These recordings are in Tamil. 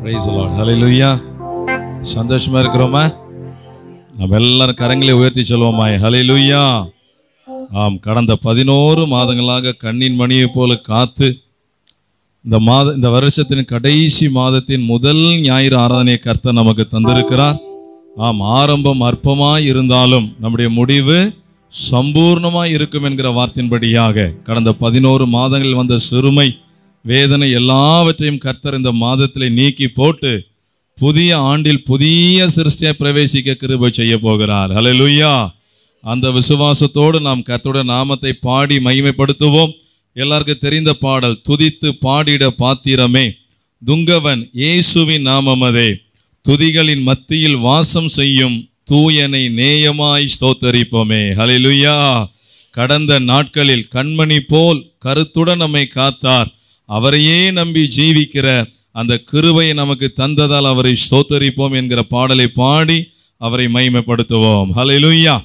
Praise the Lord. Hallelujah. சந்தோஷமா இருக்கிறோமா? நம்ம எல்லாரும் கரங்களை உயர்த்தி சொல்வோமா? ஹல்லேலூயா. ஆம், கடந்த 11 மாதங்களாக கண்ணின் மணியை போல காத்து இந்த வருஷத்தின் கடைசி மாதத்தின் முதல் ஞாயிறு ஆராதனையை கர்த்தர் நமக்கு தந்திருக்கிறார். ஆம், ஆரம்பம் அற்பமாய் இருந்தாலும் நம்முடைய முடிவு சம்பூர்ணமாய் இருக்கும் என்கிற வார்த்தையின்படியாக கடந்த 11 மாதங்களில் வந்த சிறுமை வேதனை எல்லாவற்றையும் கர்த்தர் இந்த மாதத்தில் நீக்கி போட்டு புதிய ஆண்டில் புதிய சிருஷ்டியாய் பிரவேசிக்க கிருபை செய்ய போகிறார். ஹல்லேலூயா. அந்த விசுவாசத்தோடு நாம் கர்த்தருடைய நாமத்தை பாடி மகிமைப்படுத்துவோம். எல்லாருக்கும் தெரிந்த பாடல், துதித்து பாடிட பாத்திரமே துங்கவன் இயேசுவின் நாமமதே, துதிகளின் மத்தியில் வாசம் செய்யும் தூயனை நேயமாய் ஸ்தோத்தரிப்போமே. ஹல்லேலூயா. கடந்த நாட்களில் கண்மணி போல் கருத்துடன் நம்மை காத்தார். அவரையே நம்பி ஜீவிக்கிற அந்த கிருபையை நமக்கு தந்ததால் அவரை ஸ்தோத்தரிப்போம் என்கிற பாடலை பாடி அவரை மகிமைப்படுத்துவோம். ஹல்லேலூயா.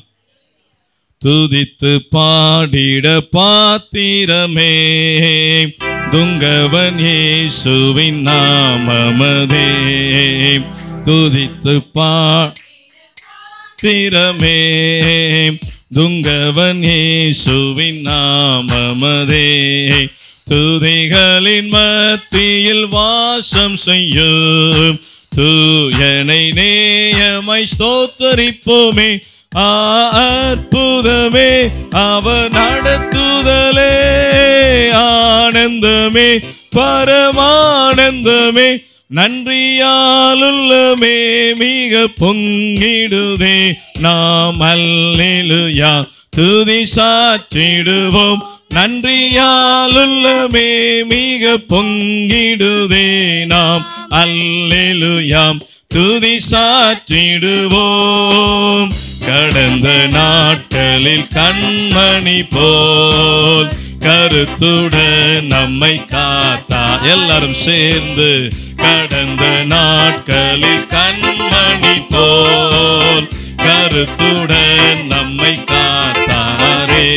துதித்து பாடிட பாத்திரமே துங்கவன் இயேசுவின் நாமமதே, துதித்து பாத்திரமே துங்கவன் இயேசுவின் நாமமதே, துதிகளின் மத்தியில் வாசம் செய்யும் தூயனை நேயமாய் ஸ்தோத்தரிப்போமே. அற்புதமே அவர் நடத்துதலே, ஆனந்தமே பரமானந்தமே, நன்றியாலுள்ளமே மிக பொங்கிடுதே. நாம் அல்லேலூயா துதி சாற்றிடுவோம், நன்றியாலுள்ளமே மிக பொங்கிடுதே. நாம் அல்லேலூயா துதி சாற்றிடுவோம். கடந்த நாட்களில் கண்மணி போல் கருத்துடன் நம்மை காத்தார். எல்லாரும் சேர்ந்து, கடந்த நாட்களில் கண்மணி போல் கருத்துடன் நம்மை காத்தாரே,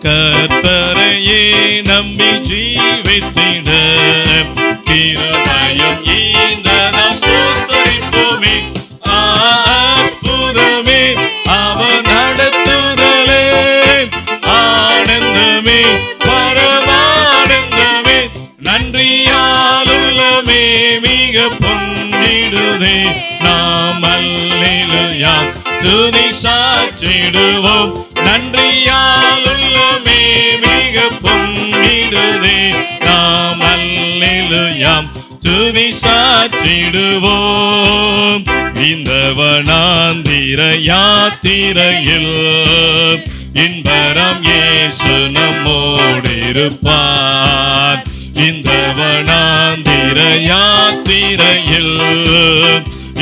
கர்த்தரையே நம்பி ஜீவித்திட கிருபையும் ஈந்ததால் ஸ்தோத்தரிப்போமே. அற்புதமே அவர் நடத்துதலே, ஆனந்தமே பரமானந்தமே, நன்றியாலுள்ளமே மிக பொங்கிடுதே. நாம் அல்லேலூயா துதி சாற்றிடுவோம், நன்றியாலுள்ளமே மிக பொங்கிடுதே. நாம் அல்லேலூயா துதி சாற்றிடுவோம். இந்த வனாந்திர யாத்திரையில் இன்பரம் இயேசு நம்மோடு இருப்பார். இந்த வனாந்திர யாத்திரையில்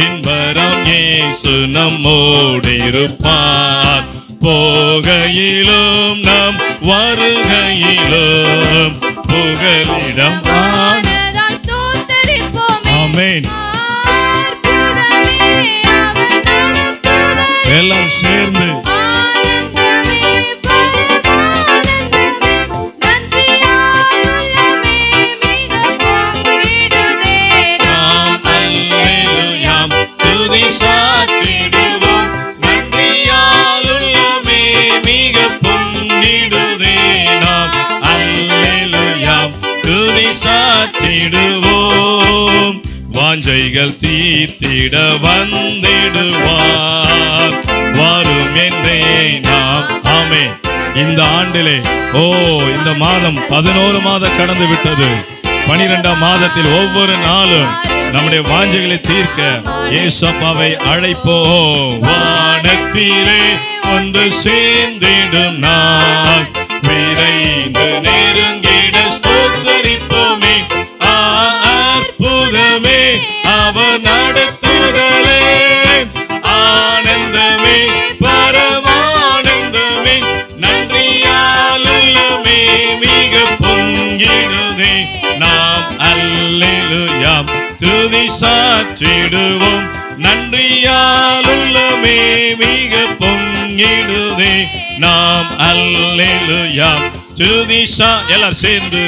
இன்பரம் இயேசு நம்மோடு இருப்பார். போகையிலும் நம் வருகையிலும் புகலிடம் ஆமென். எல்லாம் சேர்ந்து நாம் அல்லேலூயா துதி சாற்றிடுவோம், நன்றியாலுள்ளமே மிக பொங்கிடுதே. நாம் அல்லேலூயா துதி சாற்றிடுவோம். வாஞ்சைகள் தீர்த்திட வந்திடுவார், வரும் என்றே நாம். ஆமென். இந்த ஆண்டிலே இந்த மாதம் 11 மாதம் கடந்து விட்டது. 12ஆம் மாதத்தில் ஒவ்வொரு நாளும் நம்முடைய வாஞ்சைகளை தீர்க்க இயேசுவை அழைப்போம். வானத்திலே ஒன்று சேர்ந்திடும் நாள் விரைந்து நெருங்கிட ஸ்தோத்தரிப்போமே. அற்புதமே அவர் நடத்துதலே, ஆனந்தமே பரமானந்தமே, நன்றியாலுள்ளமே மிக பொங்கிடுதே. நாம் அல்லேலூயா துதி சாற்றிடுவோம், நன்றியாலுள்ளமே மிக பொங்கிடுதே. நாம் அல்லேலூயா துதி எல்லாரும் சேர்ந்து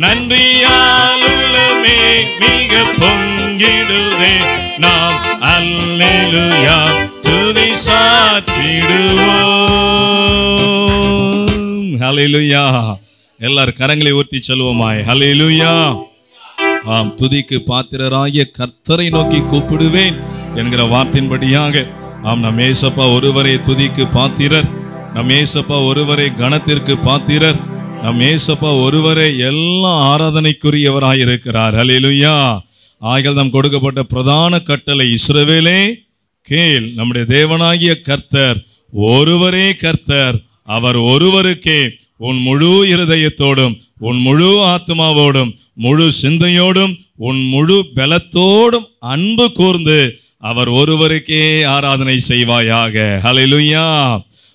நன்றியால் உள்ளமே மிக பொங்கிடுதே. நாம் அல்லேலூயா துதி சாற்றிடுவோம். ஹல்லேலூயா. எல்லாரும் கரங்களை உயர்த்தி சொல்லுவோமாய். ஹல்லேலூயா. ஆம், துதிக்கு பாத்திரராகிய கர்த்தரை நோக்கி கூப்பிடுவேன் என்கிற வார்த்தையின்படியாக ஆம், நம் ஏசப்பா ஒருவரே துதிக்கு பாத்திரர். நம் ஏசப்பா ஒருவரே கணத்திற்கு பாத்திரர். நம் ஏசப்பா ஒருவரே எல்லா ஆராதனைக்குரியவராய் இருக்கிறார். ஹல்லேலூயா. ஆகியால் நாம் கொடுக்கப்பட்ட பிரதான கட்டளை, இஸ்ரவேலே கேள், நம்முடைய தேவனாகிய கர்த்தர் ஒருவரே கர்த்தர், அவர் ஒருவருக்கே உன் முழு இருதயத்தோடும் உன் முழு ஆத்மாவோடும் முழு சிந்தையோடும் உன் முழு பலத்தோடும் அன்பு கூர்ந்து அவர் ஒருவருக்கே ஆராதனை செய்வாயாக. ஹல்லேலூயா.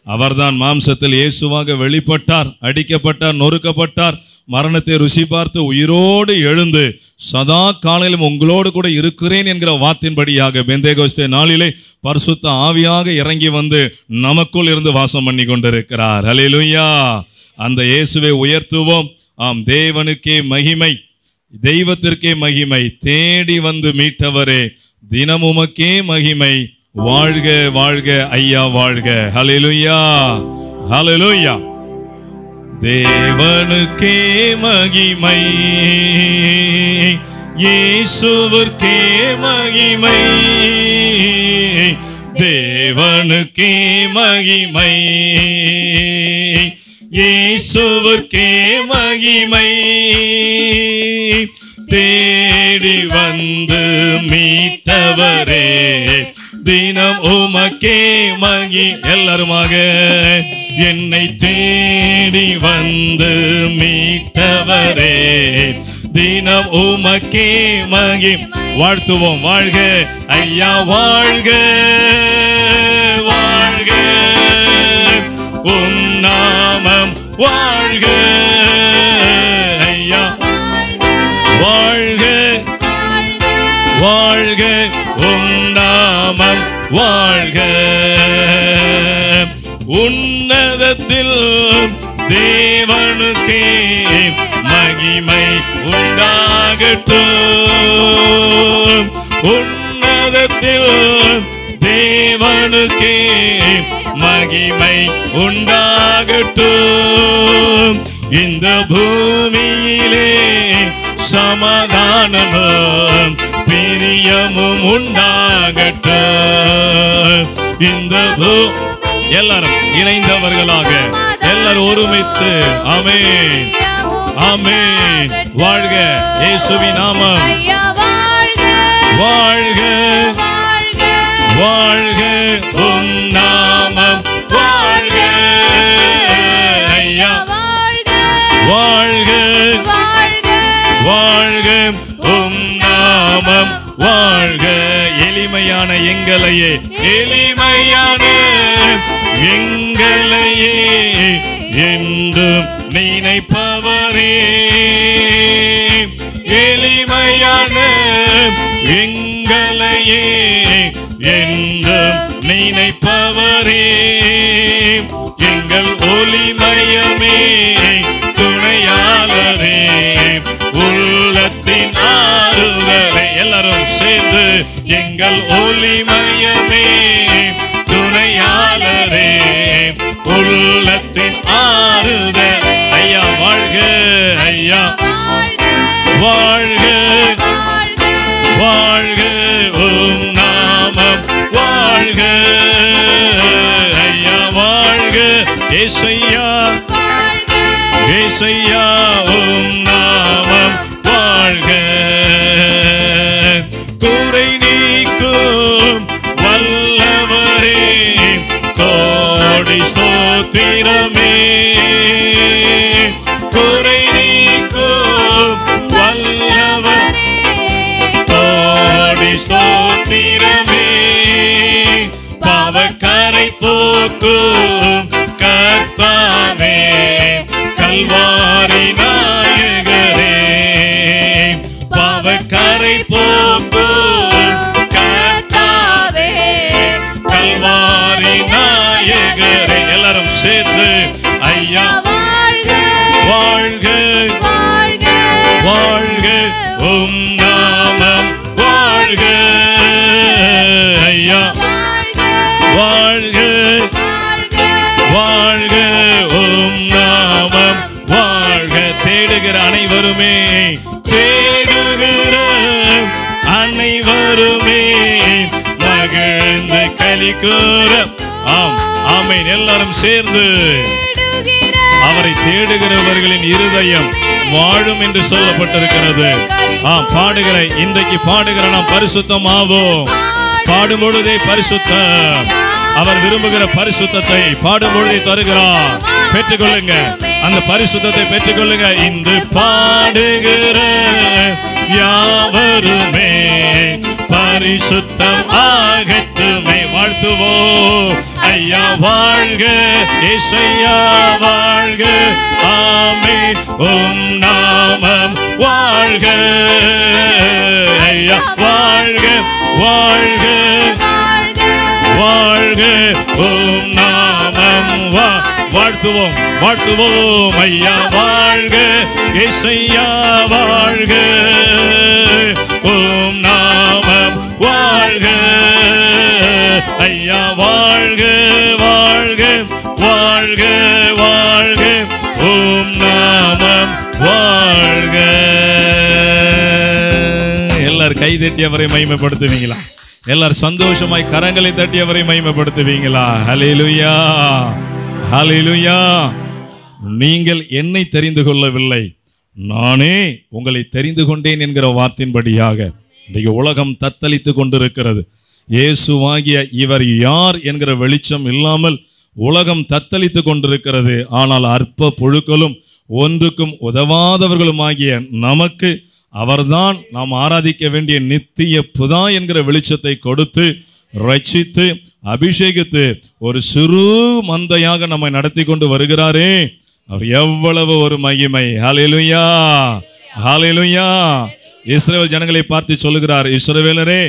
அவர்தான் மாம்சத்தில் இயேசுவாக வெளிப்பட்டார், அடிக்கப்பட்டார், நொறுக்கப்பட்டார், மரணத்தை ருசி பார்த்து உயிரோடு எழுந்து சதா காலையிலும் உங்களோடு கூட இருக்கிறேன் என்கிற வார்த்தையின்படியாக பெந்தேகோஸ்தே நாளிலே பரிசுத்த ஆவியாக இறங்கி வந்து நமக்குள் இருந்து வாசம் பண்ணி கொண்டிருக்கிறார். ஹல்லேலூயா. அந்த இயேசுவை உயர்த்துவோம். ஆம், தேவனுக்கே மகிமை, தெய்வத்திற்கே மகிமை, தேடி வந்து மீட்டவரே தினம் உமக்கே மகிமை. வாழ்க வாழ்க ஐயா, வாழ்க. ஹல்லேலூயா. ஹல்லேலூயா. தேவனுக்கே மகிமை, இயேசுவுக்கே மகிமை, தேவனுக்கே மகிமை, இயேசுவுக்கே மகிமை. தேடி வந்து மீட்டவரே தினம் உமக்கே மகி. எல்லாருமாக என்னை தேடி வந்து மீட்டவரே தினம் உமக்கே மகி. வாழ்த்துவோம். வாழ்க ஐயா, வாழ்க வாழ்க, உம் நாமம் வாழ்க ஐயா, வாழ்க வாழ்க, உம் நாமம் வாழ்க. உன்னதத்தில் தேவனுக்கே மகிமை உண்டாகட்டும். உன்னதத்தில் தேவனுக்கே மகிமை உண்டாகட்டும். இந்த பூமியிலே சமாதானமும் பிரியமும் உண்டாகட்டும். இந்த எல்லாரும் இணைந்தவர்களாக எல்லாரும் ஒருமித்து ஆமென் ஆமென். வாழ்க இயேசுவின் நாமம். வாழ்க வாழ்க, உம் நாமம் வாழ்க ஐயா, வாழ்க வாழ்க, உம் நாமம் வாழ்க. எளிமையான எங்களையே, எளிமையான எங்களையே என்றும் நினைப்பவரே, எளிமையான எங்களையே என்றும் நினைப்பவரே, எங்கள் ஒளிமயமே துணையாளரே, உள்ளத்தின் ஆறுதலை. எல்லாரும் சேர்ந்து எங்கள் ஒளிமயமே துணையாளரே, உள்ளத்தின் ஆறுதல் ஐயா, வாழ்க ஐயா, வாழ்க வாழ்க, உம் நாமம் வாழ்க ஐயா, வாழ்க ஏசையா ஏசையா, உம் நாமம் வாழ்க. குறை நீக்கும் வல்லவரே, கோடி ஸ்தோத்திரமே, குறை நீக்கும் வல்லவர், கோடி ஸ்தோத்திரமே, பாவக்கரை போக்கும் கர்த்தாவே, கல்வாரி நாயகரே, பாவக்கரை போக்கும் கர்த்தாவே, கல்வாரி நாயகரே. எல்லாரும் சேர்ந்து ஐயா, வாழ்க வாழ்க உம் நாமம் வாழ்க ஐயா வாழ்க வாழ்க உம் நாமம் வாழ்க. தேடுகிற அனைவருமே தேடுகிற அனைவருமே மகிழ்ந்து களி கூற. ஆம் ஆமென். எல்லாரும் சேர்ந்து அவரை தேடுகிறவர்களின் இருதயம் வாழும் என்று சொல்லப்பட்டிருக்கிறது. ஆம் பாடுகிற இன்றைக்கு பாடுகிற நாம் பரிசுத்தமாவோம். பாடும் பொழுதே பரிசுத்தம். அவர் விரும்புகிற பரிசுத்தத்தை பாடும் பொழுதே தருகிறார். பெற்றுக்கொள்ளுங்க, அந்த பரிசுத்தத்தை பெற்றுக்கொள்ளுங்க. இன்று பாடுகிற யாவருமே பரிசுத்தம் ஆகட்டுமே. வாழ்த்துவோம். ஐயா வாழ்க, இயேசையா வாழ்க, ஆமென். உம் நாமம் வாழ்க ஐயா வாழ்க வாழ்க வாழ்க உம் நாமம் வாழ்த்துவோம் வாழ்த்துவோம். ஐயா வாழ்க, இயேசையா வாழ்க, உம் நாமம் வாழ்க ஐயா வாழ்க வாழ்க வாழ்க வாழ்க உம் நாமம் வாழ்க. எல்லாரும் கை தட்டி அவரை மகிமைப்படுத்துவீங்களா? எல்லாரும் சந்தோஷமாய் கரங்களை தட்டி அவரை மகிமைப்படுத்துவீங்களா? ஹல்லேலூயா ஹல்லேலூயா. நீங்கள் என்னை தெரிந்து கொள்ளவில்லை, நானே உங்களை தெரிந்து கொண்டேன் என்கிற வார்த்தையின்படியாக இன்றைக்கு உலகம் தத்தளித்து கொண்டிருக்கிறது. இயேசுவாகிய இவர் யார் என்கிற வெளிச்சம் இல்லாமல் உலகம் தத்தளித்து கொண்டிருக்கிறது. ஆனால் அற்ப புழுக்களும் ஒன்றுக்கும் உதவாதவர்களுமாகிய நமக்கு அவர்தான் நாம் ஆராதிக்க வேண்டிய நித்திய புதா என்கிற வெளிச்சத்தை கொடுத்து ரட்சித்து அபிஷேகித்து ஒரு சிறு மந்தையாக நம்மை நடத்தி கொண்டு வருகிறாரே, அவர் எவ்வளவு ஒரு மகிமை. ஹல்லேலூயா ஹல்லேலூயா. இஸ்ரவேல் ஜனங்களை பார்த்து சொல்லுகிறார், இஸ்ரவேலரே,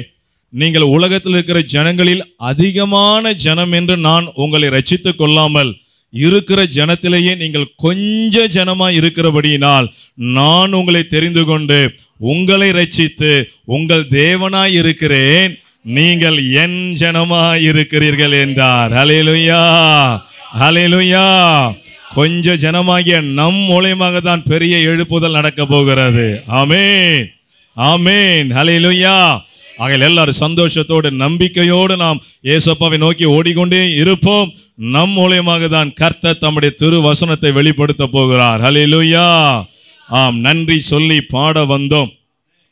நீங்கள் உலகத்தில் இருக்கிற ஜனங்களில் அதிகமான ஜனம் என்று நான் உங்களை ரட்சித்துக் கொள்ளாமல் இருக்கிற ஜனத்திலேயே நீங்கள் கொஞ்ச ஜனமாய் இருக்கிறபடியினால் நான் உங்களை தெரிந்து கொண்டு உங்களை ரட்சித்து உங்கள் தேவனாய் இருக்கிறேன், நீங்கள் என் ஜனமாய் இருக்கிறீர்கள் என்றார். ஹல்லேலூயா ஹல்லேலூயா. கொஞ்ச ஜனமாகிய நம் மூலமாக தான் பெரிய எழுப்புதல் நடக்க போகிறது. ஆமென் ஆமென் ஹல்லேலூயா. ஆகையால் எல்லாரும் சந்தோஷத்தோடு நம்பிக்கையோடு நாம் இயேசுவை நோக்கி ஓடிக்கொண்டே இருப்போம். நம் மூலமாக தான் கர்த்தர் தம்முடைய திரு வசனத்தை வெளிப்படுத்த போகிறார். ஹல்லேலூயா. ஆம், நன்றி சொல்லி பாட வந்தோம்.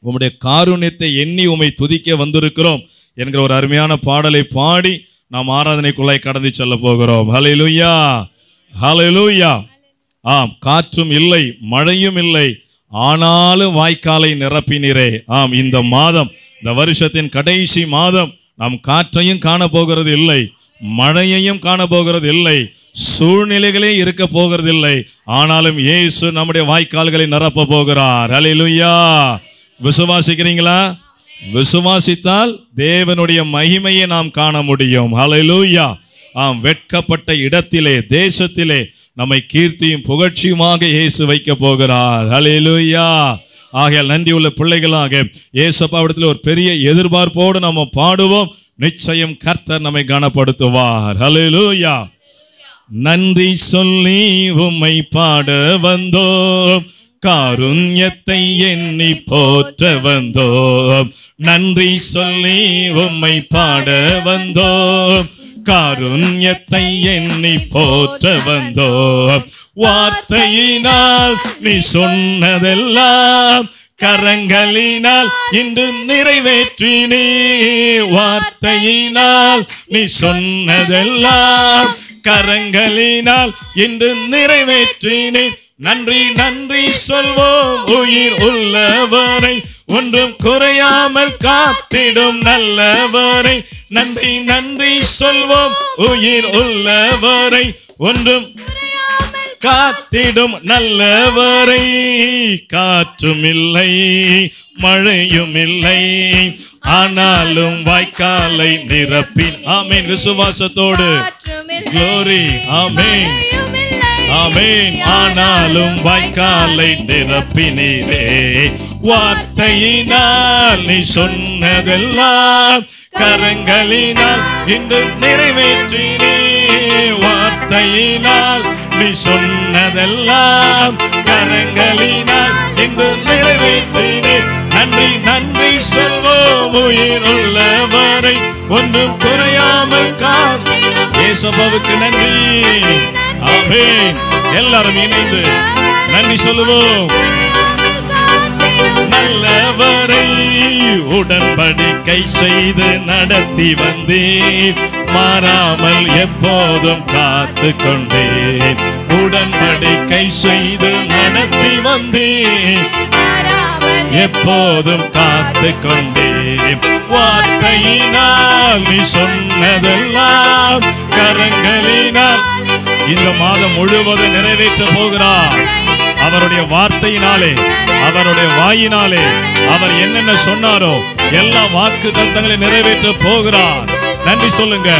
உம்முடைய காருண்யத்தை எண்ணி உம்மை துதிக்க வந்திருக்கிறோம் என்கிற ஒரு அருமையான பாடலை பாடி நாம் ஆராதனைக்குள்ளாய் கடந்து செல்ல போகிறோம். ஹல்லேலூயா ஹல்லேலூயா. ஆம், காற்றும் இல்லை மழையும் இல்லை, ஆனாலும் வாய்க்காலை நிரப்பினீரே. ஆம், இந்த மாதம், இந்த வருஷத்தின் கடைசி மாதம் நாம் காற்றையும் காண போகிறது இல்லை, மழையையும் காண போகிறது இல்லை, சூழ்நிலைகளே இருக்க போகிறது இல்லை. ஆனாலும் இயேசு நம்முடைய வாய்க்கால்களை நிரப்ப போகிறார். ஹல்லேலூயா. விசுவாசிக்கிறீங்களா? விசுவாசித்தால் தேவனுடைய மகிமையை நாம் காண முடியும். ஹல்லேலூயா. ஆம், வெட்கப்பட்ட இடத்திலே தேசத்திலே நம்மை கீர்த்தியும் புகழ்ச்சியுமாக இயேசு வைக்க போகிறார். ஹல்லேலூயா. ஆகையால் நன்றி உள்ள பிள்ளைகளாக இயேசுவிடத்தில் ஒரு பெரிய எதிர்பார்ப்போடு நம்ம பாடுவோம். நிச்சயம் கர்த்தர் நம்மை கனப்படுத்துவார். ஹல்லேலூயா. நன்றி சொல்லி உம்மை பாட வந்தோம், காருண்யத்தை எண்ணி போற்ற வந்தோம். நன்றி சொல்லி உம்மை பாட வந்தோம், காருண்யத்தை எண்ணி போற்ற வந்தோம். வார்த்தையினால் நீ சொன்னதெல்லாம் கரங்களினால் இன்று நிறைவேற்றினே. வார்த்தையினால் நீ சொன்னதெல்லாம் கரங்களினால் இன்று நிறைவேற்றினே. நன்றி நன்றி சொல்வோம் உயிர் உள்ளவரை, ஒன்றும் குறையாமல் காத்திடும் நல்லவரை. நன்றி நன்றி சொல்வோம் உயிர் உள்ளவரை, ஒன்றும் காத்திடும் நல்லவரை. காற்றும் இல்லை மழையும் இல்லை, ஆனாலும் வாய்க்காலை நிரப்பின். ஆமென். விசுவாசத்தோடு glory. ஆமென் ஆமென். ஆனாலும் வாய்க்காலை நிரப்பினீரே. வார்த்தையினால் நீ சொன்னதெல்லாம் கரங்களினால் இன்று நிறைவேற்றினே. வார்த்தையினால் நீ சொன்னதெல்லாம் கரங்களினால் இன்று நிறைவேற்றினே. நன்றி நன்றி சொல்வோம் உயிருள்ளவரை ஒன்றும் குறையாமல் காத்து. ஏசப்பாவுக்கு நன்றி. ஆமென். எல்லாரும் இணைந்து நன்றி சொல்லுவோம். நல்லவரை உடன்படிக்கை செய்து நடத்தி வந்தேன், மாறாமல் எப்போதும் காத்து கொண்டேன். உடன்படிக்கை செய்து நடத்தி வந்தேன், எப்போதும் காத்து கொண்டேன். வார்த்தையினால் நீ சொன்னதெல்லாம் கரங்களினால் இந்த மாதம் முழுவதும் நிறைவேற்ற போகிறார். அவருடைய வார்த்தையினாலே, அவருடைய வாயினாலே அவர் என்னென்ன சொன்னாரோ எல்லா வாக்கு தத்தங்களை நிறைவேற்ற போகிறார். நன்றி சொல்லுங்க,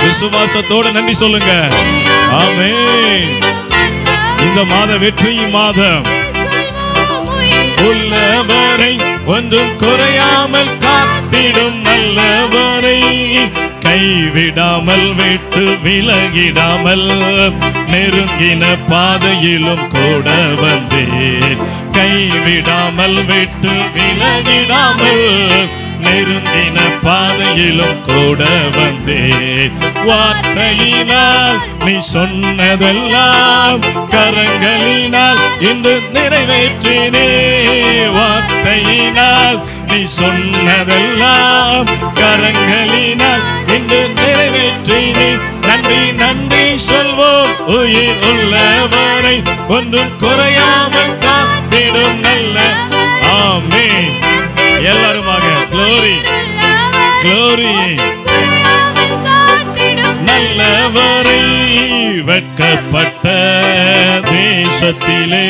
விசுவாசத்தோடு நன்றி சொல்லுங்க. ஆமென். இந்த மாத வெற்றி மாதம் உள்ளவரை ஒன்றும் குறையாமல் காத்திடும் நல்லவரை கைவிடாமல் விட்டு விலகிடாமல் நெருங்கின பாதையிலும் கூட வந்தேன். கைவிடாமல் விட்டு விலகிடாமல் நெருங்கின பாதையிலும் கூட வந்தேன். வார்த்தையினால் நீ சொன்னதெல்லாம் கரங்களினால் இன்று நிறைவேற்றினே. வார்த்தையினால் நீ சொன்னதெல்லாம் கரங்களினால் இன்று நிறைவேற்றினே. நன்றி நன்றி சொல்வோம் உயிர் உள்ளவரை ஒன்றும் குறையாமல் காத்திடும் நல்ல. ஆமென். எல்லாருமாக க்ளோரி க்ளோரி. நல்லவரை வெட்கப்பட்ட தேசத்திலே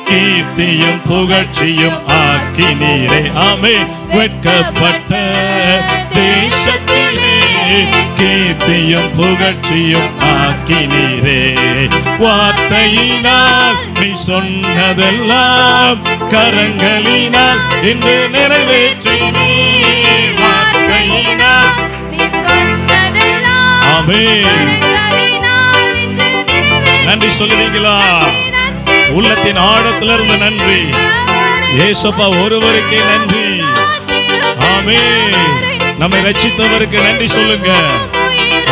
கீர்த்தியும் புகழ்ச்சியும் ஆக்கினீரே. ஆமென். வெட்கப்பட்ட தேசத்திலே கீர்த்தியும் புகழ்ச்சியும் ஆக்கினீரே. வார்த்தையினால் நீ சொன்னதெல்லாம் கரங்களினால் இன்று நிறைவேற்றினே. வார்த்தையினால் ஆமென். நன்றி சொல்லுவீங்களா? உள்ளத்தின் ஆழத்திலிருந்து நன்றி. ஏசப்பா ஒருவருக்கே நன்றி. ஆமென். நம்மை ரட்சித்தவருக்கு நன்றி சொல்லுங்க.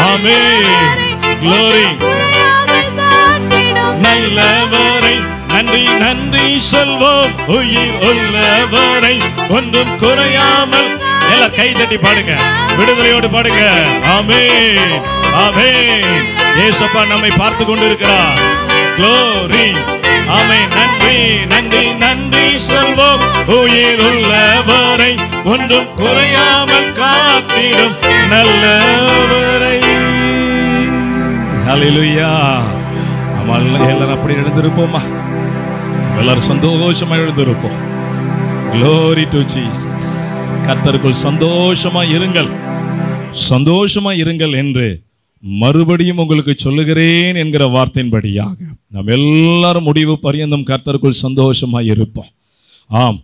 ஆமென். க்ளோரி. நல்லவரை நன்றி நன்றி சொல்வோம் உயிர் உள்ளவரை ஒன்றும் குறையாமல். எல்லாம் கை தட்டி பாடுங்க, விடுதலையோடு பாடுங்க. ஆமென் ஆமென். ஏசப்பா நம்மை பார்த்து கொண்டிருக்கிறார். க்ளோரி. ஆமென். நன்றி நன்றி நன்றி சொல்வோம் உயிர் உள்ளவரை ஒன்றும் குறையாமல் காத்திடும் நல்லவரை. ஹல்லேலூயா. நம்ம எல்லாரும் அப்படி எழுந்திருப்போமா? எல்லாரும் சந்தோஷமா எழுந்திருப்போம். Glory to Jesus. கர்த்தருக்குள் சந்தோஷமா இருங்கள், சந்தோஷமா இருங்கள் என்று மறுபடியும் உங்களுக்கு சொல்லுகிறேன் என்கிற வார்த்தையின்படியாக நாம் எல்லாரும் முடிவு பரியந்தம் கர்த்தருக்குள் சந்தோஷமா இருப்போம். ஆம்,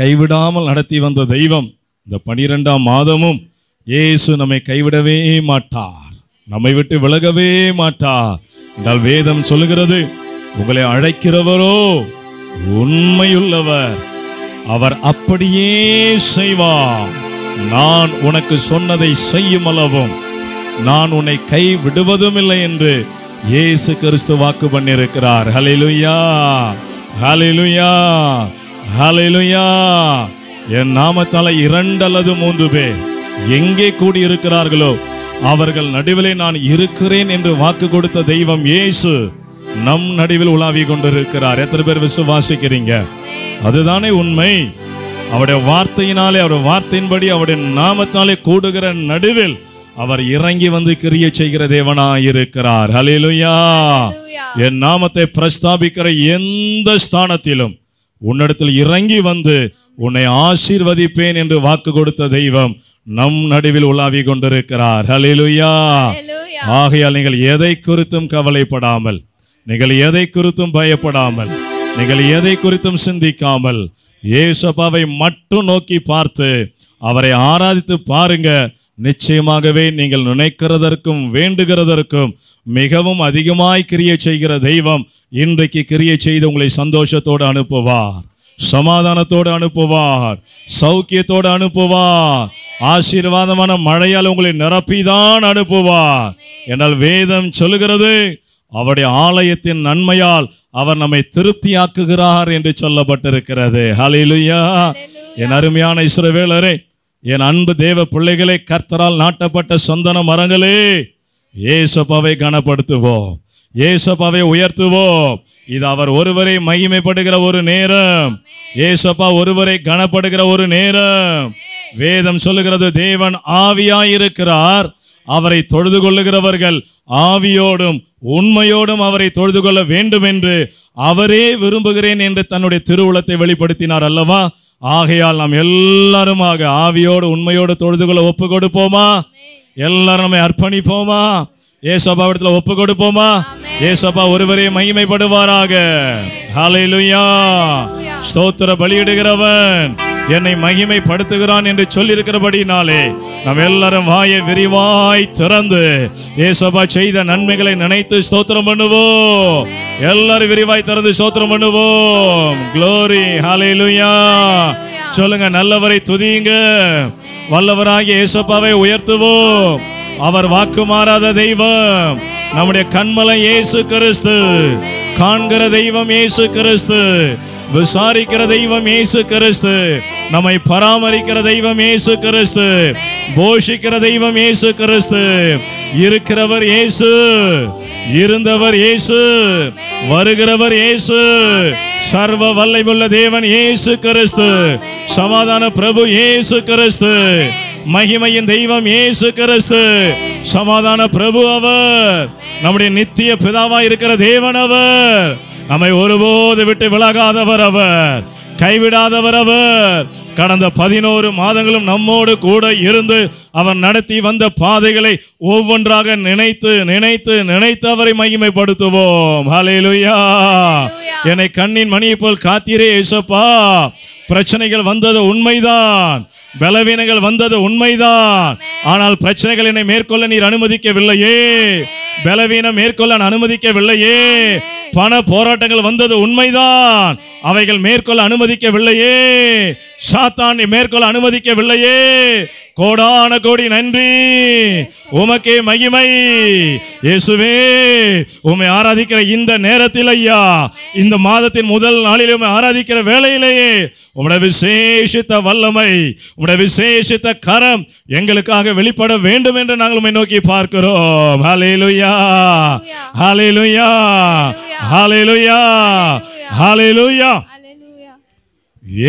கைவிடாமல் நடத்தி வந்த தெய்வம் இந்த 12ஆம் மாதமும் இயேசு நம்மை கைவிடவே மாட்டார், நம்மை விட்டு விலகவே மாட்டார் என்றால் வேதம் சொல்லுகிறது. உங்களை அழைக்கிறவரோ உண்மையுள்ளவர், அவர் அப்படியே செய்வார். நான் உனக்கு சொன்னதை செய்யும் அளவும் நான் உன்னை கை விடுவதும் இல்லை என்று இயேசு கிறிஸ்து வாக்கு பண்ணியிருக்கிறார். ஹல்லேலூயா ஹல்லேலூயா ஹல்லேலூயா. என் நாமத்தால 2 அல்லது 3 பேர் எங்கே கூடியிருக்கிறார்களோ அவர்கள் நடுவிலே நான் இருக்கிறேன் என்று வாக்கு கொடுத்த தெய்வம் இயேசு நம் நடுவில் உலாவி கொண்டிருக்கிறார். எத்தனை பேர் விசுவாசிக்கிறீங்க? அதுதானே உண்மை. அவருடைய வார்த்தையினாலே, அவருடைய வார்த்தையின்படி, அவருடைய நாமத்தாலே கூடுகிற நடுவில் அவர் இறங்கி வந்து கிரியை செய்கிற தேவனாய் இருக்கிறார். ஹல்லேலூயா. என் நாமத்தை பிரஸ்தாபிக்கிற எந்த ஸ்தானத்திலும் உன்னிடத்தில் இறங்கி வந்து உன்னை ஆசீர்வதிப்பேன் என்று வாக்கு கொடுத்த தெய்வம் நம் நடுவில் உலாவி கொண்டிருக்கிறார். ஹல்லேலூயா. ஆகையால் நீங்கள் எதை குறித்தும் கவலைப்படாமல், நீங்கள் எதை குறித்தும் பயப்படாமல், நீங்கள் எதை குறித்தும் சிந்திக்காமல் ஏசப்பாவை மட்டும் நோக்கி பார்த்து அவரை ஆராதித்து பாருங்க. நிச்சயமாகவே நீங்கள் நினைக்கிறதற்கும் வேண்டுகிறதற்கும் மிகவும் அதிகமாய் கிரியை செய்கிற தெய்வம் இன்றைக்கு கிரியை செய்து உங்களை சந்தோஷத்தோடு அனுப்புவார், சமாதானத்தோடு அனுப்புவார், சௌக்கியத்தோடு அனுப்புவார், ஆசீர்வாதமான மழையால் உங்களை நிரப்பிதான் அனுப்புவார். என்றால் வேதம் சொல்லுகிறது, அவருடைய ஆலயத்தின் நன்மையால் அவர் நம்மை திருப்தியாக்குகிறார் என்று சொல்லப்பட்டிருக்கிறது. ஹல்லேலூயா. என் அருமையான இஸ்ரவேலரே, என் அன்பு தேவ பிள்ளைகளே, கர்த்தரால் நாட்டப்பட்ட சந்தன மரங்களே, ஏசப்பாவை கனப்படுத்துவோம், ஏசப்பாவை உயர்த்துவோம். இது அவர் ஒருவரை மகிமைப்படுகிற ஒரு நேரம், ஏசப்பா ஒருவரை கனப்படுகிற ஒரு நேரம். வேதம் சொல்லுகிறது, தேவன் ஆவியாயிருக்கிறார், அவரை தொழுது கொள்ளுகிறவர்கள் ஆவியோடும் உண்மையோடும் அவரை தொழுது கொள்ள வேண்டும் என்று அவரே விரும்புகிறேன் என்று தன்னுடைய திருவுளத்தை வெளிப்படுத்தினார் அல்லவா? ஆகையால் நாம் எல்லாருமாக ஆவியோடு உண்மையோடு தொழுது கொள்ள ஒப்பு கொடுப்போமா? எல்லாரும் நம்மை அர்ப்பணிப்போமா? ஏசப்பா இடத்துல ஒப்பு கொடுப்போமா? ஏசப்பா ஒருவரே மகிமைப்படுவாராக. ஹல்லேலூயா. ஸ்தோத்திர பலியிடுகிறவன் என்னை மகிமைப்படுத்துகிறான் என்று சொல்லியிருக்கிறபடினாலே நாம் எல்லாரும் வாயை விரிவாய் திறந்து ஏசப்பா செய்த நன்மைகளை நினைத்து ஸ்தோத்திரம் பண்ணுவோம். எல்லாரும் விரிவாய் திறந்து ஸ்தோத்திரம் பண்ணுவோம். க்ளோரி. ஹல்லேலூயா. சொல்லுங்க, நல்லவரை துதியுங்க, வல்லவராகிய ஏசப்பாவை உயர்த்துவோம். அவர் வாக்கு மாறாத தெய்வம், நம்முடைய கண்மலை இயேசு கிறிஸ்து, காண்கிற தெய்வம் இயேசு கிறிஸ்து, விசாரிக்கிற தெய்வம் இயேசு கிறிஸ்து, நம்மை பராமரிக்கிற தெய்வம் இயேசு கிறிஸ்து, போஷிக்கிற தெய்வம் இயேசு கிறிஸ்து. இருக்கிறவர் இயேசு, இருந்தவர் இயேசு, வருகிறவர் இயேசு, சர்வ வல்லமையுள்ள தேவன் இயேசு கிறிஸ்து, சமாதான பிரபு இயேசு கிறிஸ்து, மகிமையின் தெய்வம் இயேசு கிறிஸ்து, சமாதான பிரபு அவர், நம்முடைய நித்திய பிதாவாய் இருக்கிற தேவன் அவர், நம்மை ஒருபோது விட்டு விலகாதவர் அவர், கைவிடாதவர் அவர். கடந்த 11 மாதங்களும் நம்மோடு கூட இருந்து அவர் நடத்தி வந்த பாதைகளை ஒவ்வொன்றாக நினைத்து நினைத்து நினைத்து அவரை மகிமைப்படுத்துவோம். ஹல்லேலூயா. என்னை கண்ணின் மணியை போல் காத்தீரே ஏசப்பா. பிரச்சனைகள் வந்தது உண்மைதான், பலவீனங்கள் வந்தது உண்மைதான், ஆனால் பிரச்சனைகள் என்னை மேற்கொள்ள நீர் அனுமதிக்கவில்லையே, பலவீனம் மேற்கொள்ள அனுமதிக்கவில்லையே. பண போராட்டங்கள் வந்தது உண்மைதான், அவைகள் மேற்கொள்ள அனுமதிக்கவில்லையே. சாத்தான் மேற்கொள்ள அனுமதிக்கவில்லையே. கோடான கோடி நன்றி, உமக்கே மகிமை. இயேசுவே, உம்மை ஆராதிக்கிற இந்த நேரத்தில் ஐயா, இந்த மாதத்தின் முதல் நாளில் உம்மை ஆராதிக்கிற வேளையிலேயே உம்முடைய விசேஷித்த வல்லமை, உம்முடைய விசேஷித்த கரம் எங்களுக்காக வெளிப்பட வேண்டும் என்று நாங்கள் உம்மை நோக்கி பார்க்கிறோம். ஹல்லேலூயா, ஹல்லேலூயா, ஹல்லேலூயா, ஹல்லேலூயா.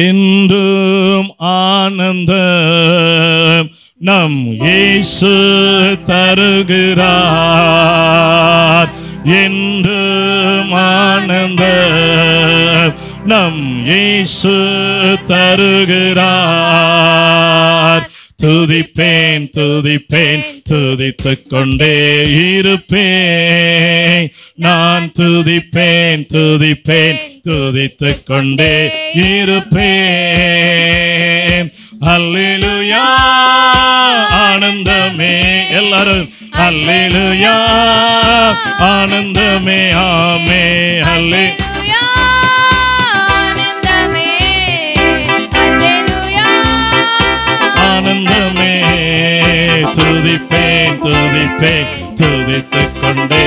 என்றும் ஆனந்தம் நம் இயேசு தருகிறார், என்றும் ஆனந்தம் நம் இயேசு தருகிறார். துதிப்பேன் துதிப்பேன் துதித்துக் கொண்டே இருப்பேன், நான் துதிப்பேன் துதிப்பேன் துதித்துக் கொண்டே இருப்பேன். அல்லேலூயா. ஆனந்தமே, எல்லாரும் அல்லேலூயா. ஆனந்தமே, ஆமே. அல்லேலூயா. ஆனந்தமே, துதிப்பேன் துதிப்பேன் துதித்துக் கொண்டே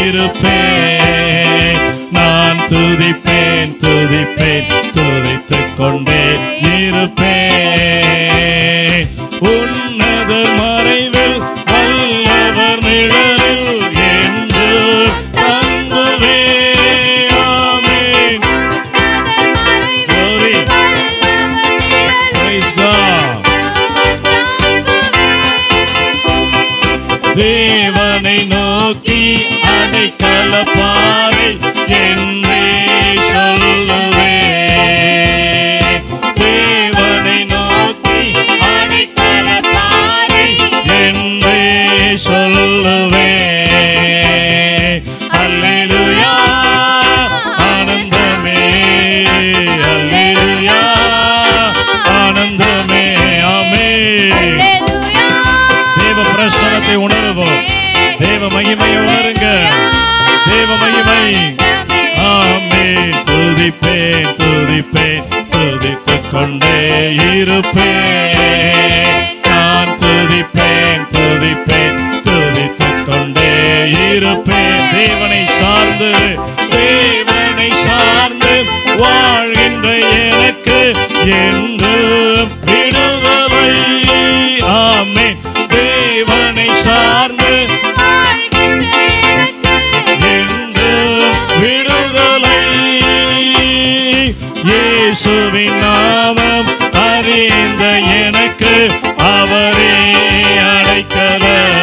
இருப்பேன், நான் துதிப்பேன் துதிப்பேன் துதித்துக் கொண்டே இருப்பேன். உன்னதர் மறைவில் வல்லவர் நிழலில் என்று தங்குவேன். ஆமென். Glory. Praise God. தேவனை நோக்கி அடைக்கல பாறை என்றே சொல்லுவேன், தேவனை நோக்கி அடைக்கல பாறை என்றே சொல்லுவேன். அல்லேலூயா. ஆனந்தமே, அல்லேலூயா. மகிமையை உணருங்க. தேவ மகிமை. ஆமென். துதிப்பேன் துதிப்பேன் துதித்துக் கொண்டே இருப்பேன். நான் துதிப்பேன் துதிப்பேன் துதித்துக் கொண்டே இருப்பேன். தேவனை சார்ந்து வாழ்கின்ற எனக்கு என்று விடுதலை. ஆமென். தேவனை சார்ந்து என்று விடுதலை. இயேசுவின் நாமம் அறிந்த எனக்கு அவரே அடைக்கலம்.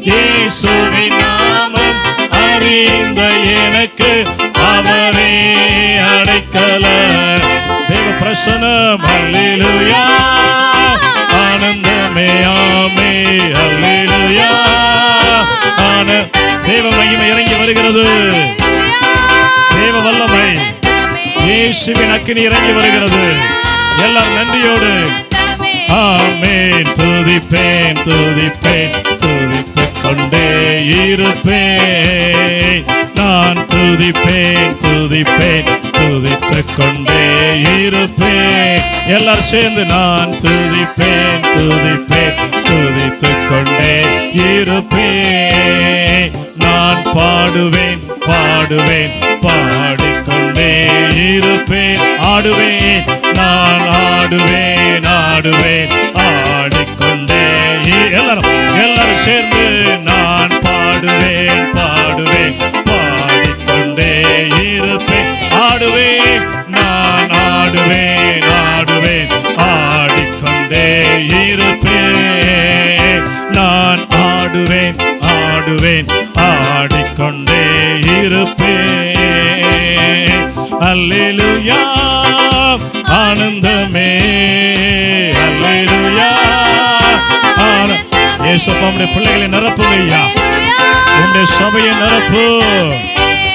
இயேசுவின் நாமம் அறிந்த எனக்கு அவரே அடைக்கலம். தேவ பிரசன்னம். அல்லேலூயா. ஆனந்தமே. ஆமென். அல்லேலூயா. தேவ மகிமை இறங்கி வருகிறது. தேவ வல்லமை இயேசுவின் அக்கினி இறங்கி வருகிறது. எல்லாரும் நன்றியோடு ஆமென். துதிப்பேன் துதிப்பேன் துதித்துக் கொண்டே இருப்பேன். நான் துதிப்பேன் துதிப்பேன் துதித்துக் கொண்டே இருப்பேன். எல்லாரும் சேர்ந்து நான் துதிப்பேன் துதிப்பேன் துதித்துக் கொண்டே இருப்பேன். நான் பாடுவேன் பாடுவேன் பாடிக்கொண்டே இருப்பேன். ஆடுவேன் நான் ஆடுவேன் ஆடுவேன் ஆடிக்கொண்டே. எல்லாரும் சேர்ந்து நான் பாடுவேன் பாடுவேன் பாடிக்கொண்டே இருப்பேன். ஆடுவேன் நான் ஆடுவேன் ஆடுவேன் ஆடிக்கொண்டே இருப்பேன். நான் ஆடுவேன் ஆடுவேன் ஆடிக்கொண்டே இருப்பேன். அல்லேலூயா. ஆனந்தமே. அல்லேலூயா. இயேசுப்பா உம்முடைய பிள்ளைகளை நிரப்பும் ஐயா. உம்முடைய சபையை நிரப்பு.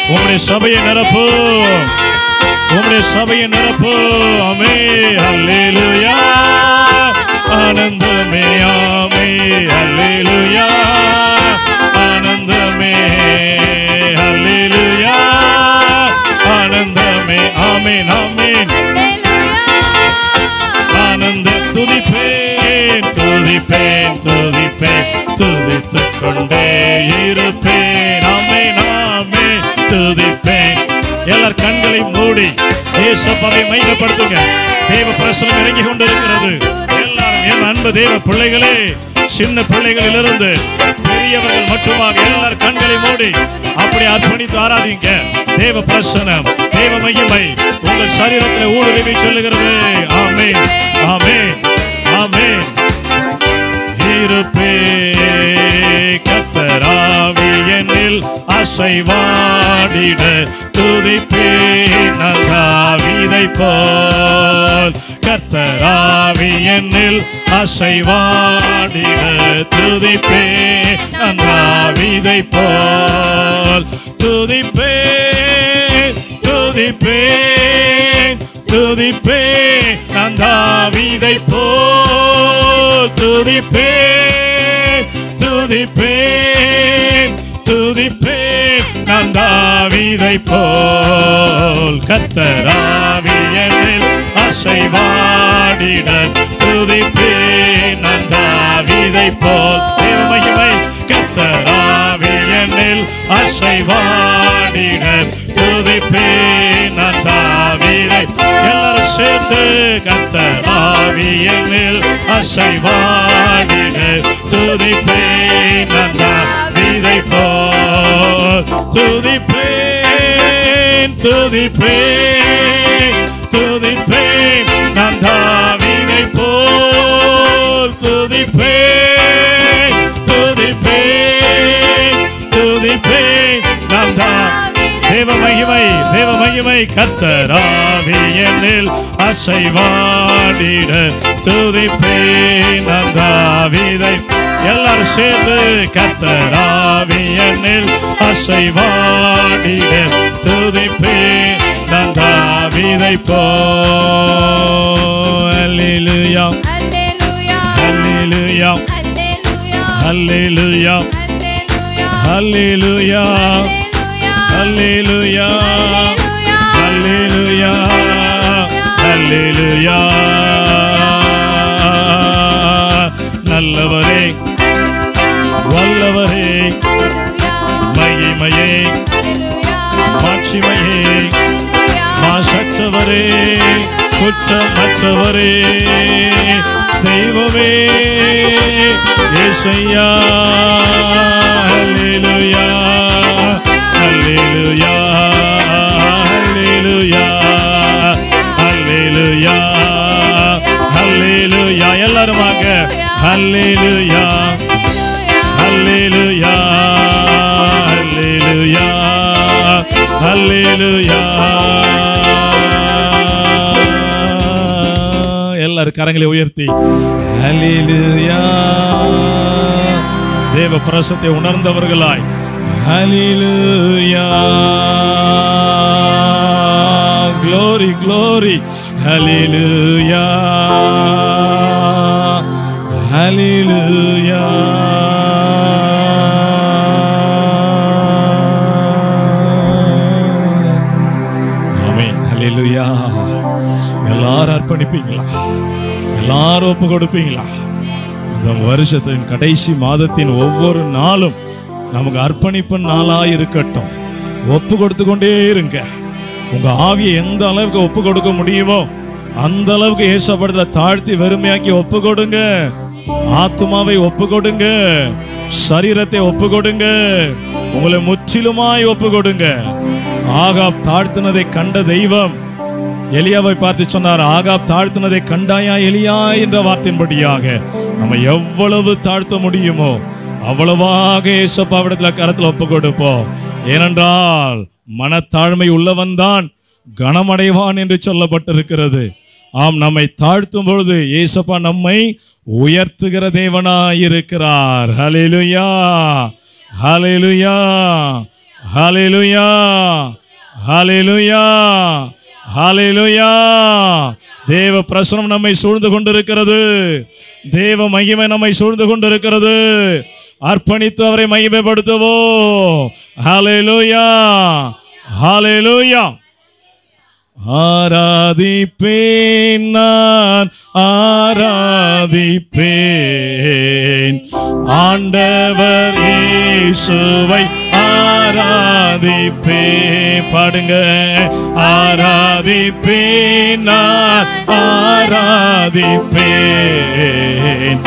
உம்முடைய சபையை நிரப்பு. உம்முடைய சபையை நிரப்பு. ஆமென். அல்லேலூயா. ஆனந்தமே. ஆமென். அல்லேலூயா. ஆனந்தமே. அல்லேலூயா. ஆனந்தமே. ஆமென். ஆமென். ஆனந்த துதிப்பேன் துதிப்பேன் துதிப்பேன் துதித்துக் கொண்டே இருப்பேன். ஆமென். ஆமென். துதிப்பேன். எல்லார் கண்களை மூடி இயேசுவை மையப்படுத்துங்க. தேவ பிரசன்னம் இறங்கி கொண்டிருக்கிறது. எல்லாரும் என் அன்பு தேவ பிள்ளைகளே, சின்ன பிள்ளைகளிலிருந்து பெரியவர்கள் மட்டுமாக எல்லார் கண்களை மூடி அப்படி அர்ப்பணித்து ஆராதிங்க. தேவ பிரசன்னம் தேவ மகிமை உங்கள் சரீரத்தில் ஊடுருவி சொல்லுகிறது. ஆமென். ஆமென். ஆமென். இருப்பே கர்த்தராவி என்னில் அசைவாடிட துதிப்பேன் தாவீதை போல். கர்த்தராவி என்னில் அசைவாடிட துதிப்பேன் தாவீதை போல். துதிப்பேன் துதிப்பேன் துதிப்பேன் தாவீதை போல். துதிப்பேன் துதிப்பேன் துதிப்பேன் தாவீதை போல். கர்த்தராவி என்னில் அசைவாடிட துதிப்பேன் தாவீதை போல். தேவ மகிமை. கர்த்தராவி என்னில் அசைவாடிட துதிப்பேன் தாவீதை. எல்லாரும் சேர்ந்து கர்த்தராவி என்னில் அசைவாடிட துதிப்பேன் தாவீதை போல். துதிப்பேன் துதிப்பேன் துதிப்பேன் தாவீதை போல். துதிப்பேன் துதிப்பேன் துதிப்பேன் தேவ மகிமை தேவ மகிமை. கர்த்தராவி என்னில் அசைவாடிட துதிப்பேன் தாவீதை. எல்லாரும் சேர்ந்து கர்த்தராவி என்னில் அசைவாடிட துதிப்பேன் தாவீதை போல். அல்லேலூயா அல்லேலூயா அல்லேலூயா ஹல்லேலூயா ஹல்லேலூயா ஹல்லேலூயா ஹல்லேலூயா. நல்லவரே வல்லவரே மகிமையே மாட்சிமையே மாசற்றவரே குற்றமற்றவரே தெய்வமே யேசய்யா. ஹல்லேலூயா ஹல்லேலூயா ஹல்லேலூயா ஹல்லேலூயா ஹல்லேலூயா. எல்லாருமாக ஹல்லேலூயா ஹல்லேலூயா ஹல்லேலூயா ஹல்லேலூயா. எல்லாரும் கரங்களை உயர்த்தி ஹல்லேலூயா. தேவ பிரசத்தை உணர்ந்தவர்களாய் ஹல்லேலூயா. glory glory ஹல்லேலூயா ஹல்லேலூயா. ஆமென் ஹல்லேலூயா. எல்லாரும் அர்ப்பணிப்பீங்களா? எல்லாரும் ஒப்பு கொடுப்பீங்களா? இந்த வருஷத்தின் கடைசி மாதத்தின் ஒவ்வொரு நாளும் நமக்கு அர்ப்பணிப்பு நாளா இருக்கட்டும். ஒப்பு கொடுத்து கொண்டே இருங்க. உங்க ஆவியை எந்த அளவுக்கு ஒப்பு கொடுக்க முடியுமோ அந்த அளவுக்கு ஏசப்படுத்த தாழ்த்தி வெறுமையாக்கி ஒப்பு கொடுங்க. ஆத்மாவை ஒப்பு கொடுங்க, சரீரத்தை ஒப்பு கொடுங்க, உங்களை முற்றிலுமாய் ஒப்பு கொடுங்க. ஆகாப் தாழ்த்தினதை கண்ட தெய்வம் எலியாவை பார்த்து சொன்னார், ஆகாப் தாழ்த்தினதை கண்டாயா எலியா என்ற வார்த்தையின்படியாக நம்ம எவ்வளவு தாழ்த்த முடியுமோ அவ்வளவாக ஏசப்பாவிடத்துல கரத்தில் ஒப்பு கொடுப்போம். ஏனென்றால் மனத்தாழ்மை உள்ளவன் தான் கனமடைவான் என்று சொல்லப்பட்டிருக்கிறது. ஆம், நம்மை தாழ்த்தும் பொழுது ஏசப்பா நம்மை உயர்த்துகிற தேவனாயிருக்கிறார். ஹல்லேலூயா ஹல்லேலூயா ஹல்லேலூயா ஹல்லேலூயா ஹல்லேலூயா. தேவ பிரசன்னம் நம்மை சூழ்ந்து கொண்டிருக்கிறது. தேவ மகிமை நம்மை சூழ்ந்து கொண்டிருக்கிறது. அர்ப்பணித்து அவரை மகிமைப்படுத்துவோம். ஹல்லேலூயா ஹல்லேலூயா. ஆராதிப்பேன் நான் ஆராதிப்பேன் ஆண்டவர் இயேசுவை ஆராதிப்பேன். பாடுங்க. ஆராதிப்பேன் நான் ஆராதிப்பேன்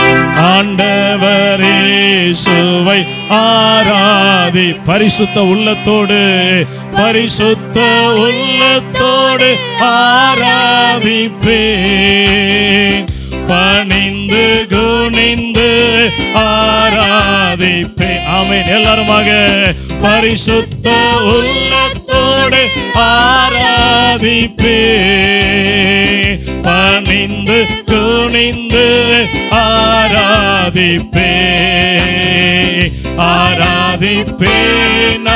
ஆண்டவர் இயேசுவை ஆராதி. பரிசுத்த உள்ளத்தோடு பரிசுத்த உள்ளத்தோடு ஆராதிப்பேன். பணிந்து குனிந்து ஆராதிப்பேன். ஆமென். எல்லாருமாக பரிசுத்த உள்ளத்தோடு ஆராதிப்பேன். பணிந்து குனிந்து ஆராதிப்பேன். ஆராதிப்பேன்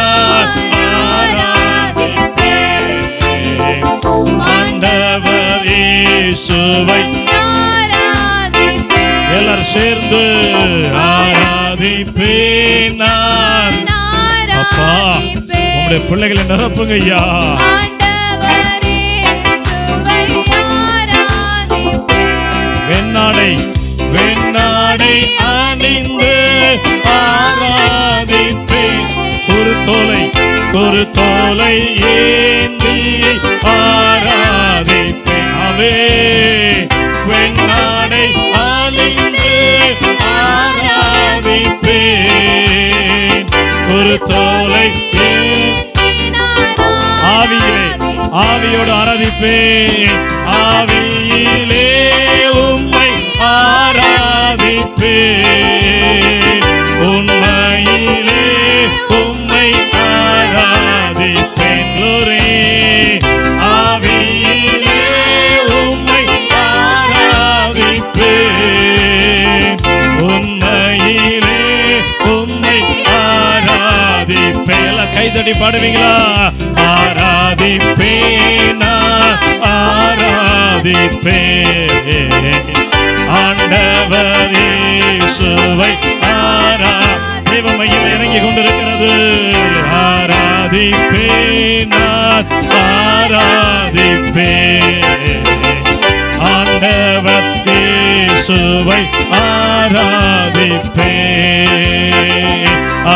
ஆண்டவர் இயேசுவை எல்லாரும் சேர்ந்து ஆராதிப்பேன் நான். அப்பா, உங்களுடைய பிள்ளைகளை நிரப்புங்க ஐயா. வெண்ணாடை வெண்ணாடை அணிந்து ஆராதிப்பேன். குருத்தோலை ஏந்தி ஆராதிப்பேன். அவே வெண்ணாடை அணிந்து ஆராதிப்பேன். குருத்தோலை ஆவியோடு ஆராதிப்பேன். ஆவியிலே உம்மை ஆராதிப்பேன். உண்மையிலே உம்மை ஆராதிப்பேன். ஆவியிலே உம்மை ஆராதிப்பேன். உண்மையிலே உம்மை ஆராதிப்பேன். எல்லாம் கைதட்டி பாடுவீங்களா? ஆராதிப்பேன் ஆராதிப்பேன் ஆண்டவர் இயேசுவை ஆரா. தேவ மகிமை இறங்கி இறங்கி கொண்டிருக்கிறது. ஆராதிப்பேன், நான் ஆராதிப்பேன் ஆண்டவர் இயேசுவை ஆராதிப்பேன்.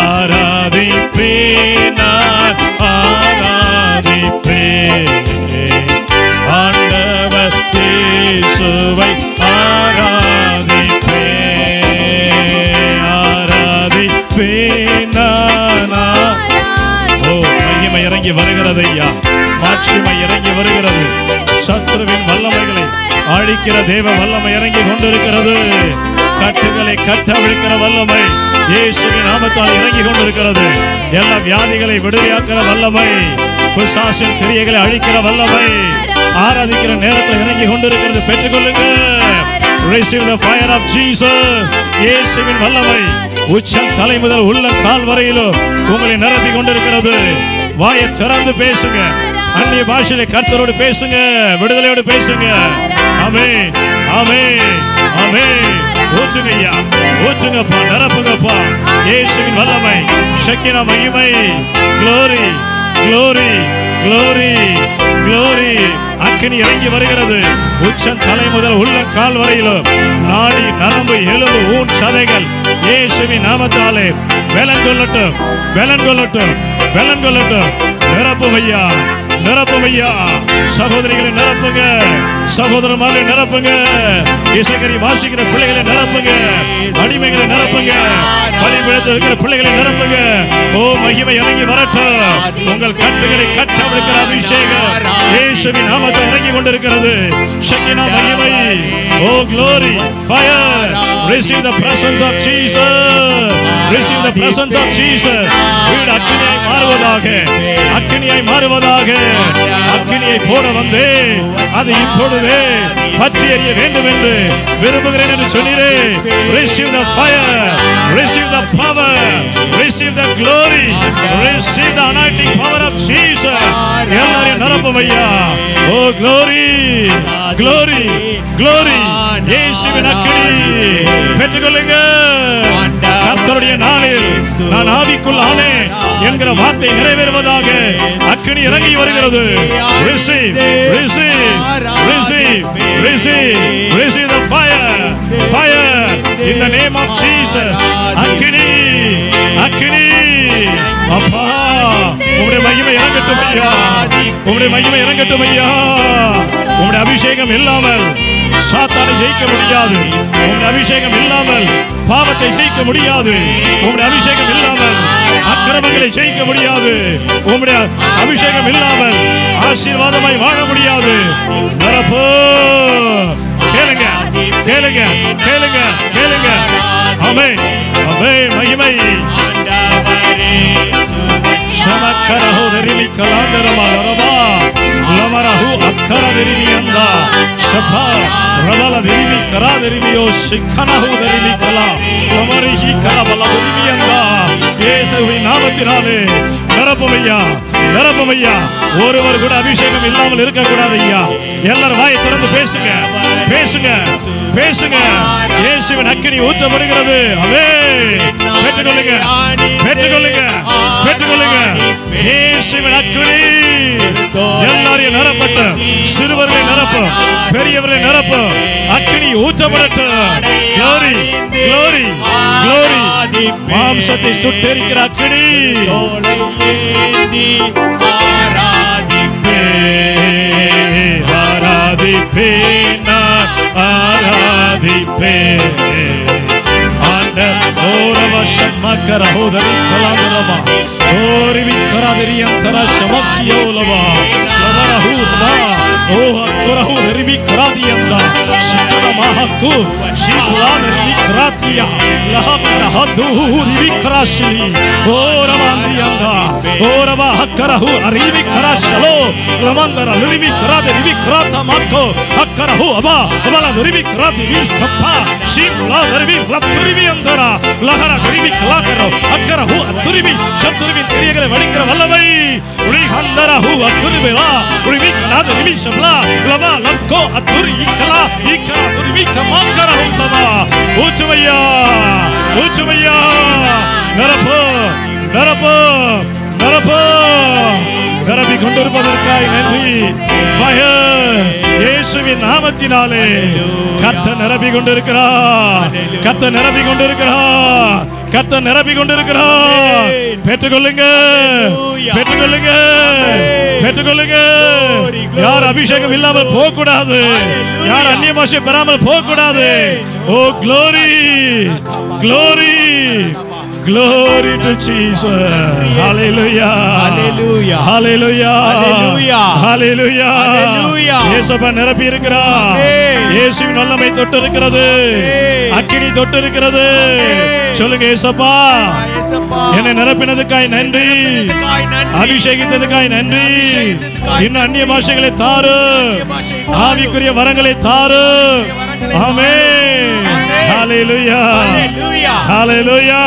ஆராதிப்பேன், நான் ஆராதிப்பேன் ஆண்டவர் இயேசுவை ஆராதிப்பேன். ஆராதிப்பேன் நான். ஓ, மகிமை இறங்கி வருகிறது ஐயா, மாட்சிமை இறங்கி வருகிறது. சத்ருவின் வல்லமைகளை அழிக்கிற தேவ வல்லமை இறங்கி கொண்டிருக்கிறது. கட்டுகளை கட்டவிழ்க்கிற வல்லமை இயேசுவின் நாமத்தால் இறங்கி கொண்டிருக்கிறது. எல்லா வியாதிகளை விடுதலையாக்கிற வல்லமை, பிசாசின் கிரியைகளை அழிக்கிற வல்லமை ஆராதிக்கிற நேரத்தில் இறங்கி கொண்டிருக்கிறது. பெற்றுக்கொள்ளுங்க. Receive the fire of Jesus. இயேசுவின் வல்லமை உச்சம் தலை முதல் உள்ள கால் வரையிலும் உங்களை நிரப்பி கொண்டிருக்கிறது. வாயை திறந்து பேசுங்க. அந்நிய பாஷையில கர்த்தரோடு பேசுங்க, விடுதலையோடு பேசுங்க. ஆமென், ஆமென், ஆமென். ஊற்றுங்க ஐயா, ஊற்றுங்கப்பா, நிரப்புங்கப்பா. இயேசுவின் வல்லமை, ஷக்கினா மகிமை, glory, glory, glory, glory. அக்கினி இறங்கி வருகிறது. உச்சம் தலை முதல் உள்ள கால் வரையிலும் நாடி நரம்பு எலும்பு ஊன் சதைகள் இயேசுவின் நாமத்தாலே பலன் கொள்ளட்டும், பலன் கொள்ளட்டும், பலன் கொள்ளட்டும். நிரப்பும் ஐயா, நிரப்பும் ஐயா. சகோதரிகளை நிரப்புங்க, சகோதரமாரை நிரப்புங்க. இசைக்கறி வாசிக்கிற பிள்ளைகளை நிரப்புங்க, அடிமைகளை நிரப்புங்க, பலிபீடத்தில் இருக்கிற பிள்ளைகளை நிரப்புங்க. ஓ, மகிமை இறங்கி வரட்டும். உங்கள் கட்டுகளை கட்டவிழ்க்கிற அபிஷேகம் இயேசுவின் நாமத்தில் இறங்கி கொண்டிருக்கிறது. ஷக்கினா மகிமை. ஓ, glory, fire. Receive the presence of Jesus. Receive the presence of Jesus. வீடு அக்கினியாய் மாறுவதாக, அக்கினியாய் மாறுவதாக. அக்கினியை போட வந்து அது இப்பொழுதே பற்றி எறிய வேண்டும் என்று விரும்புகிறேன் என்று சொன்னீரே. Receive the fire, receive the power, receive the glory, receive the anointing power of Jesus. எல்லாரையும் நிரப்பும் ஐயா. ஓ, glory, glory, glory. இயேசுவின் அக்கினி பெற்றுக்கொள்ளுங்க. கர்த்தருடைய நாளில் நான் ஆவிக்குள் ஆனேன் என்கிற வார்த்தை நிறைவேறுவதாக அக்கினி இறங்கி வருகிறது. Receive, receive, receive, receive, receive the fire, fire in the name of Jesus. அக்கினி, அக்கினி. அப்பா, உம்முடைய மகிமை இறங்கட்டும் ஐயா, உம்முடைய மகிமை இறங்கட்டும் ஐயா. உம்முடைய அபிஷேகம் இல்லாமல் சாத்தானை ஜெயிக்க முடியாது. உம்முடைய அபிஷேகம் இல்லாமல் பாவத்தை ஜெயிக்க முடியாது. உம்முடைய அபிஷேகம் இல்லாமல் அக்கிரமங்களை ஜெயிக்க முடியாது. உம்முடைய அபிஷேகம் இல்லாமல் ஆசீர்வாதமாய் வாழ முடியாது. நிரப்பு. கேளுங்க, கேளுங்க, கேளுங்க, கேளுங்க. ஆமென், ஆமென். மகிமை. ஷமக்கரஹு தரிலி கலாந்தரமலரமா லமரஹு அக்கரதரிமி அந்தா ஷபா ரவல தரிமி கராதரிமியோ சிக்கனஹு தரிலி கலா லமரிஹி கலபல தரிமி அந்தா. இயேசுவின் நாமத்தினாலே நிரப்பும் ஐயா, நிரப்பும் ஐயா. ஒருவர் கூட அபிஷேகம் இல்லாமல் இருக்க கூடாது ஐயா. எல்லாரும் வாயை திறந்து பேசுங்க, பேசுங்க, பேசுங்க. இயேசுவின் அக்கினி ஊற்றப்படுகிறது. ஆமென். பெற்றுக்கொள்ளுங்க, பெற்றுக்கொள்ளுங்க, பெற்றுக்கொள்ளுங்க. இயேசுவின் அக்கினி எல்லாரையும் நிரப்பட்ட, சிறுவர்களை நிரப்பும், பெரியவர்களை நிரப்பும். அக்கினி ஊற்றப்படட்டும். glory, glory, glory. மாம்சத்தை சுட்டெரிக்கிற அக்கினி. ஆராதிப்பேன், ஆராதிப்பேன், நான் ஆராதிப்பேன். லஹர திருவி கலாகரோ அக்கரஹு அத்துரிவி சத்துருவின் கிரியைகளை வடிக்கிற வல்லமை உரிஹந்தரஹு அத்துரிவிலா உரிவி கலாத ரிவி ஷப்லா லவா லக்கோ அத்துரி இக்கலா இக்கரா துரிவி கமாக்கரஹு சமா ஊச்சுவையா ஊற்றுமையா, நிரப்பு நிரப்பு நிரப்பு. நிரப்பி கொண்டிருப்பதற்காய் நன்றி. இயேசுவின் நாமத்தினாலே கர்த்தர் நிரப்பி கொண்டிருக்கிறார். கர்த்தர் நிரப்பி கொண்டிருக்கிறார். கர்த்தர் நிரப்பி கொண்டிருக்கிறார். பெற்றுக்கொள்ளுங்க, பெற்றுக்கொள்ளுங்க, பெற்றுக்கொள்ளுங்க. யார் அபிஷேகம் இல்லாமல் போக கூடாது, யார் அந்நிய பாஷை பெறாமல் போக கூடாது. ஓ glory, glory, glory to Jesus. Hallelujah, hallelujah, hallelujah, hallelujah, hallelujah. இயேசுவை நிரப்பி இருக்கிறார். இயேசுவின் வல்லமை தொட்டு இருக்கிறது, அக்கினி தொட்டு இருக்கிறது. சொல்லுங்க, இயேசுப்பா என்னை நிரப்பினதுக்காய் நன்றி, அபிஷேகித்ததுக்காய் நன்றி. இன்னும் அந்நிய பாஷைகளை தாரு, ஆவிக்குரிய வரங்களை தாரு. ஆமென். ஹalleluya, ஹalleluya.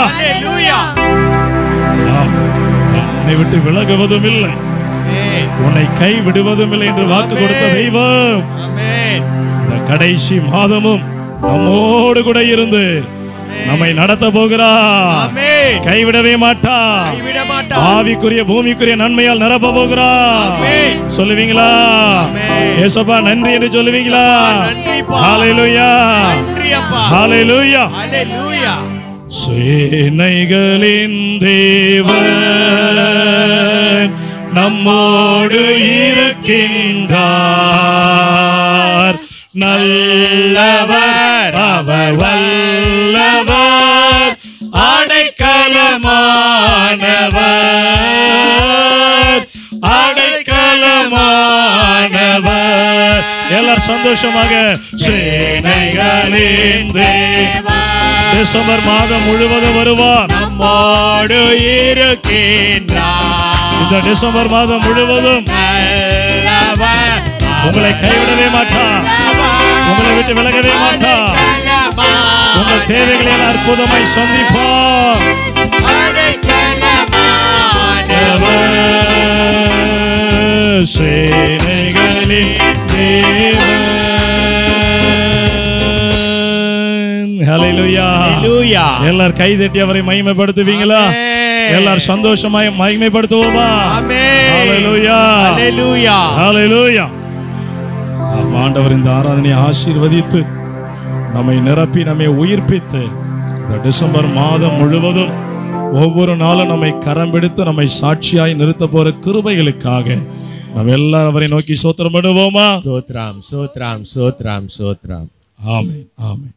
உன்னை விட்டு விலகுவதும் இல்லை, உன்னை கை விடுவதும் இல்லை என்று வாக்கு கொடுத்த தெய்வம் இந்த கடைசி மாதமும் நம்மோடு கூட இருந்து நம்மை நடத்த போகிறார். கைவிடவே மாட்டார். ஆவிக்குரிய பூமிக்குரிய நன்மையால் நிரப்ப போகிறார். சொல்லுவீங்களா? இயேசுப்பா நன்றி என்று சொல்லுவீங்களா? ஹalleluya, ஹalleluya. சேனைகளின் தேவன் நம்மோடு இருக்கின்றார். நல்லவர் அவர், வல்லவர், அடைக்கலமானவர், அடைக்கலமானவர். எல்லாரும் சந்தோஷமாக சேனைகளின் தேவன் டிசம்பர் மாதம் முழுவதும் வருவார், நம்மோடு இருக்கின்றார். இந்த டிசம்பர் மாதம் முழுவதும் உங்களை கைவிடவே மாட்டார், உங்களை விட்டு விலகவே மாட்டார். உங்கள் தேவைகளை அற்புதமாய் சந்திப்பார். சேனைகளின் தேவன். ஹalleluya, ஹalleluya. எல்லாரும் கை தட்டி அவரை மகிமைப்படுத்துவீங்களா? எல்லாரும் சந்தோஷமாய் மகிமைப்படுத்துவோமா? ஆமென். ஹalleluya, ஹalleluya, ஹalleluya. ஆண்டவர் இந்த ஆராதனையை ஆசீர்வதித்து நம்மை நிரப்பி நம்மை உயிர்ப்பித்து இந்த டிசம்பர் மாதம் முழுவதும் ஒவ்வொரு நாளும் நம்மை கரம் பிடித்து நம்மை சாட்சியாய் நிறுத்த போற கிருபைகளுக்காக நாம் எல்லாரும் அவரை நோக்கி ஸ்தோத்திரம் பண்ணுவோமா? ஸ்தோத்திரம், ஸ்தோத்திரம், ஸ்தோத்திரம், ஸ்தோத்திரம். ஆமென், ஆமென்.